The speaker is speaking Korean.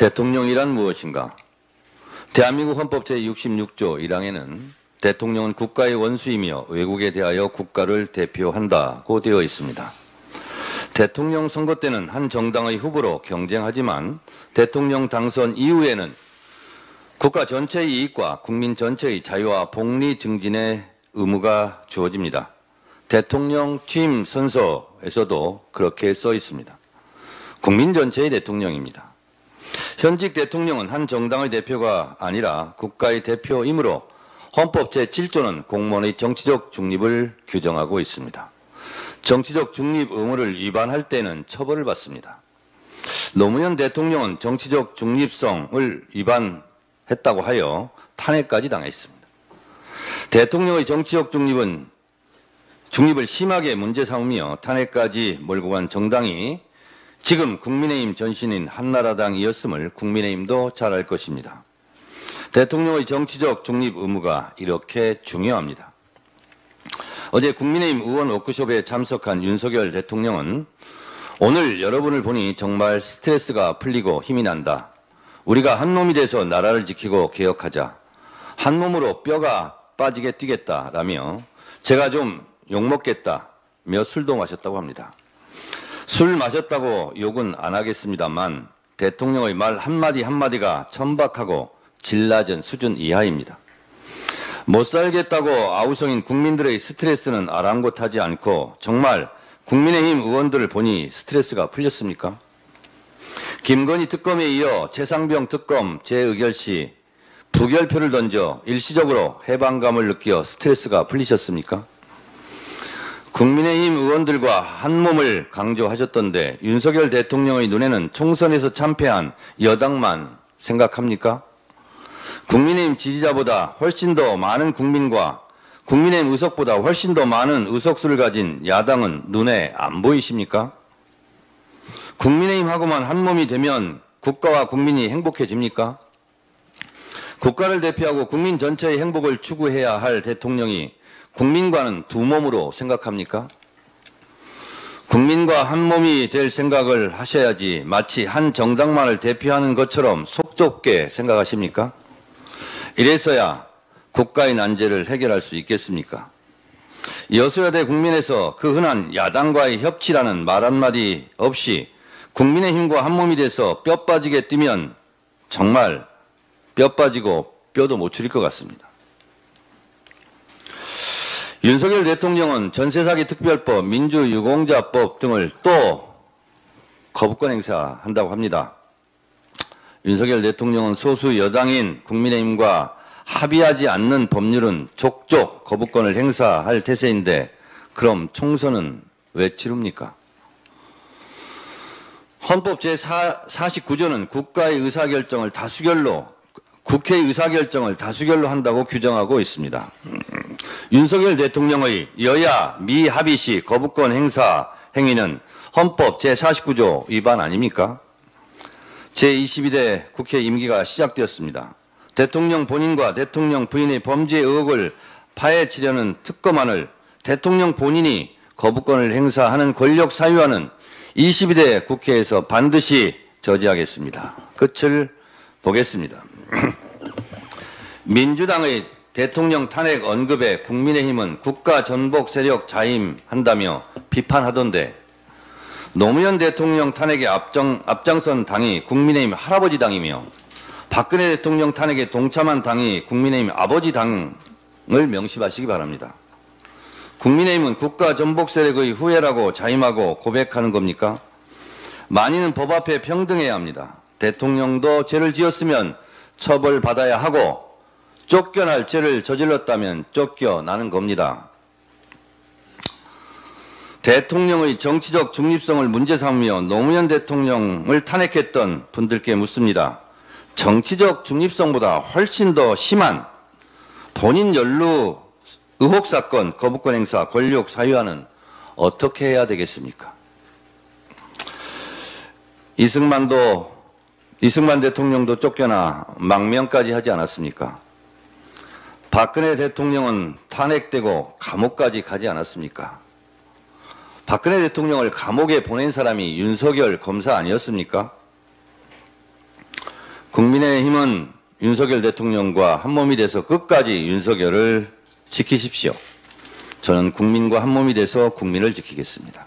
대통령이란 무엇인가? 대한민국 헌법 제66조 1항에는 대통령은 국가의 원수이며 외국에 대하여 국가를 대표한다고 되어 있습니다. 대통령 선거 때는 한 정당의 후보로 경쟁하지만 대통령 당선 이후에는 국가 전체의 이익과 국민 전체의 자유와 복리 증진의 의무가 주어집니다. 대통령 취임 선서에서도 그렇게 써 있습니다. 국민 전체의 대통령입니다. 현직 대통령은 한 정당의 대표가 아니라 국가의 대표이므로 헌법 제7조는 공무원의 정치적 중립을 규정하고 있습니다. 정치적 중립 의무를 위반할 때는 처벌을 받습니다. 노무현 대통령은 정치적 중립성을 위반했다고 하여 탄핵까지 당했습니다. 대통령의 정치적 중립을 심하게 문제 삼으며 탄핵까지 몰고 간 정당이 지금 국민의힘 전신인 한나라당이었음을 국민의힘도 잘 알 것입니다. 대통령의 정치적 중립 의무가 이렇게 중요합니다. 어제 국민의힘 의원 워크숍에 참석한 윤석열 대통령은 오늘 여러분을 보니 정말 스트레스가 풀리고 힘이 난다. 우리가 한 놈이 돼서 나라를 지키고 개혁하자. 한 몸으로 뼈가 빠지게 뛰겠다라며 제가 좀 욕먹겠다며 술도 마셨다고 합니다. 술 마셨다고 욕은 안 하겠습니다만 대통령의 말 한마디 한마디가 천박하고 질 낮은 수준 이하입니다. 못 살겠다고 아우성인 국민들의 스트레스는 아랑곳하지 않고 정말 국민의힘 의원들을 보니 스트레스가 풀렸습니까? 김건희 특검에 이어 최상병 특검 재의결 시 부결표를 던져 일시적으로 해방감을 느껴 스트레스가 풀리셨습니까? 국민의힘 의원들과 한몸을 강조하셨던데 윤석열 대통령의 눈에는 총선에서 참패한 여당만 생각합니까? 국민의힘 지지자보다 훨씬 더 많은 국민과 국민의힘 의석보다 훨씬 더 많은 의석수를 가진 야당은 눈에 안 보이십니까? 국민의힘하고만 한몸이 되면 국가와 국민이 행복해집니까? 국가를 대표하고 국민 전체의 행복을 추구해야 할 대통령이 국민과는 두 몸으로 생각합니까? 국민과 한 몸이 될 생각을 하셔야지 마치 한 정당만을 대표하는 것처럼 속 좁게 생각하십니까? 이래서야 국가의 난제를 해결할 수 있겠습니까? 여소야대 국민에서 그 흔한 야당과의 협치라는 말 한마디 없이 국민의힘과 한 몸이 돼서 뼈 빠지게 뛰면 정말 뼈 빠지고 뼈도 못 추릴 것 같습니다. 윤석열 대통령은 전세사기 특별법, 민주유공자법 등을 또 거부권 행사한다고 합니다. 윤석열 대통령은 소수 여당인 국민의힘과 합의하지 않는 법률은 족족 거부권을 행사할 태세인데 그럼 총선은 왜 치릅니까? 헌법 제49조는 국회의 의사결정을 다수결로 한다고 규정하고 있습니다. 윤석열 대통령의 여야 미합의 시 거부권 행사 행위는 헌법 제49조 위반 아닙니까? 제22대 국회 임기가 시작되었습니다. 대통령 본인과 대통령 부인의 범죄 의혹을 파헤치려는 특검안을 대통령 본인이 거부권을 행사하는 권력 사유화는 22대 국회에서 반드시 저지하겠습니다. 끝을 보겠습니다. 민주당의 대통령 탄핵 언급에 국민의힘은 국가 전복 세력 자임한다며 비판하던데 노무현 대통령 탄핵에 앞장선 당이 국민의힘 할아버지 당이며 박근혜 대통령 탄핵에 동참한 당이 국민의힘 아버지 당을 명심하시기 바랍니다. 국민의힘은 국가 전복 세력의 후예라고 자임하고 고백하는 겁니까? 만인은 법 앞에 평등해야 합니다. 대통령도 죄를 지었으면 처벌받아야 하고 쫓겨날 죄를 저질렀다면 쫓겨나는 겁니다. 대통령의 정치적 중립성을 문제 삼으며 노무현 대통령을 탄핵했던 분들께 묻습니다. 정치적 중립성보다 훨씬 더 심한 본인 연루 의혹 사건 거부권 행사 권력 사유화는 어떻게 해야 되겠습니까? 이승만 대통령도 쫓겨나 망명까지 하지 않았습니까? 박근혜 대통령은 탄핵되고 감옥까지 가지 않았습니까? 박근혜 대통령을 감옥에 보낸 사람이 윤석열 검사 아니었습니까? 국민의힘은 윤석열 대통령과 한몸이 돼서 끝까지 윤석열을 지키십시오. 저는 국민과 한몸이 돼서 국민을 지키겠습니다.